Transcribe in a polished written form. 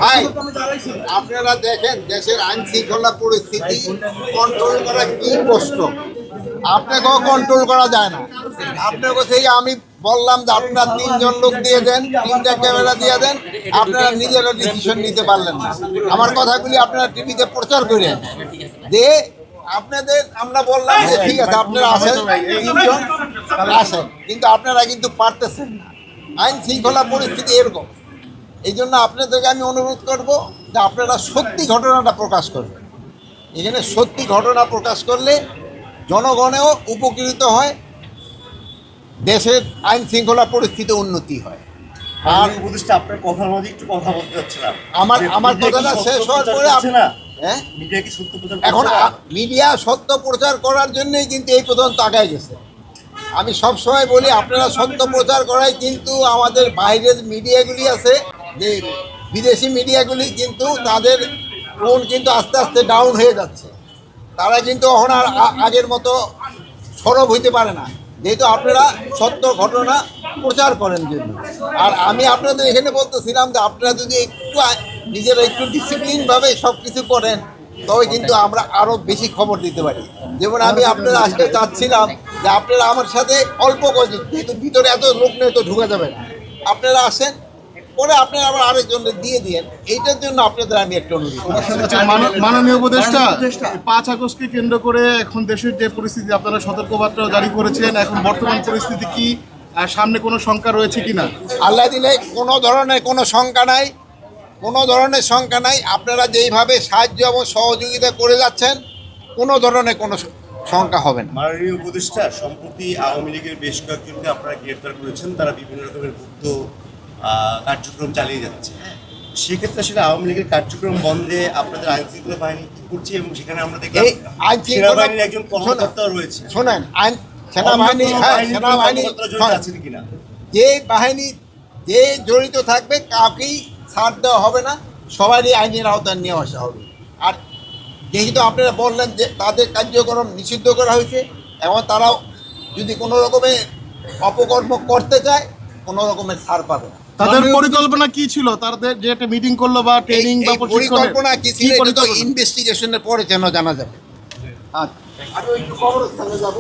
ভাই আপনারা দেখেন দেশের আইন শৃঙ্খলা পরিস্থিতি কন্ট্রোল করা কি কষ্ট, আপনাকেও কন্ট্রোল করা যায় না। আপনাকে থেকে আমি বললাম যে আপনারা 3 জন লোক দিয়ে দেন, 3টা ক্যামেরা দিয়ে দেন, আপনারা নিজেরা ডিসিশন নিতে পারলেন না। আমার কথাগুলি আপনারা টিভিতে প্রচার করেন যে আপনাদের আমরা বললাম যে ঠিক আছে আপনারা আসেন, 3 জন আসেন, কিন্তু আপনারা কিন্তু পারতেছেন না। আইন শৃঙ্খলা পরিস্থিতি এরকম। এই জন্য আপনাদেরকে আমি অনুরোধ করব যে আপনারা সত্যি ঘটনাটা প্রকাশ করবেন। এখানে সত্যি ঘটনা প্রকাশ করলে জনগণেও উপকৃত হয়, দেশের আইন শৃঙ্খলা পরিস্থিতি উন্নতি হয়। আর উপদেষ্টা আপনার কথার মধ্যে একটু কথা বলতে চাচ্ছিলাম, আমার কথাটা শেষ হওয়ার পরে হ্যাঁ মিডিয়া কি সত্য প্রচার এখন মিডিয়া সত্য প্রচার করার জন্যই কিন্তু এই পর্যন্ত আগায় গেছে। আমি সবসময় বলি আপনারা সত্য প্রচার করাই, কিন্তু আমাদের বাইরের মিডিয়াগুলি আছে যে বিদেশি মিডিয়াগুলি কিন্তু তাদের টোন কিন্তু আস্তে আস্তে ডাউন হয়ে যাচ্ছে। তারা কিন্তু এখন আর আগের মতো সরব হইতে পারে না, যেহেতু আপনারা সত্য ঘটনা প্রচার করেন জন্য। আর আমি আপনাদের এখানে বলতেছিলাম যে আপনারা যদি একটু নিজেরা একটু ডিসিপ্লিনভাবে সব কিছু করেন তবে কিন্তু আমরা আরও বেশি খবর দিতে পারি। যেমন আমি আপনারা আজকে চাচ্ছিলাম যে আপনারা আমার সাথে অল্প করে, যেহেতু ভিতরে এত লোক নেই তো ঢুকে যাবে না, আপনারা আসেন, পরে আপনারা আবার আরেকজনকে দিয়ে দিয়েন। এইটার জন্য আপনাদের আমি একটা অনুরোধ। মাননীয় উপদেষ্টা, 5 আগস্টকে কেন্দ্র করে এখন দেশের যে পরিস্থিতি, আপনারা সতর্কবার্তা জারি করেছেন, এখন বর্তমান পরিস্থিতি কি, সামনে কোনো শঙ্কা রয়েছে কিনা? আল্লাহ দিলে কোনো ধরনের কোনো শঙ্কা নাই, কোনো ধরনের শঙ্কা নাই। আপনারা যেইভাবে সাহায্য এবং সহযোগিতা করে যাচ্ছেন কোনো ধরনের কোনো শঙ্কা হবে না। মাননীয় উপদেষ্টা, সম্প্রতি আওয়ামী লীগের বেশ কয়েকজনকে আপনারা গ্রেপ্তার করেছেন, তারা বিভিন্ন রকমের গুপ্ত কার্যক্রম চালিয়ে যাচ্ছে। সেক্ষেত্রে আসলে আওয়ামী লীগের কার্যক্রম বন্ধে আপনাদের আইন শৃঙ্খলা বাহিনী কি করছে, এবং সেখানে আমরা দেখলাম সেনাবাহিনীর একজন কর্মকর্তা রয়েছে। শোনেন, সেনাবাহিনী আছে কিনা, যে বাহিনী যে জড়িত থাকবে কাউকেই ছাড় দেওয়া হবে না, সবারই আইনের আওতায় নিয়ে আসা হবে। আর যেহেতু আপনারা বললেন যে তাদের কার্যক্রম নিষিদ্ধ করা হয়েছে, এবং তারাও যদি কোনো রকমের অপকর্ম করতে চায় কোনো রকমের ছাড় পাবে না। তাদের পরিকল্পনা কি ছিল? তাদের যে একটা মিটিং করলো বা ট্রেনিং বা পরিকল্পনা কি ছিল এটা তো ইনভেস্টিগেশনের পরে যেন জানা যাবে। আচ্ছা, আমি একটু কবরস্থানে যাব।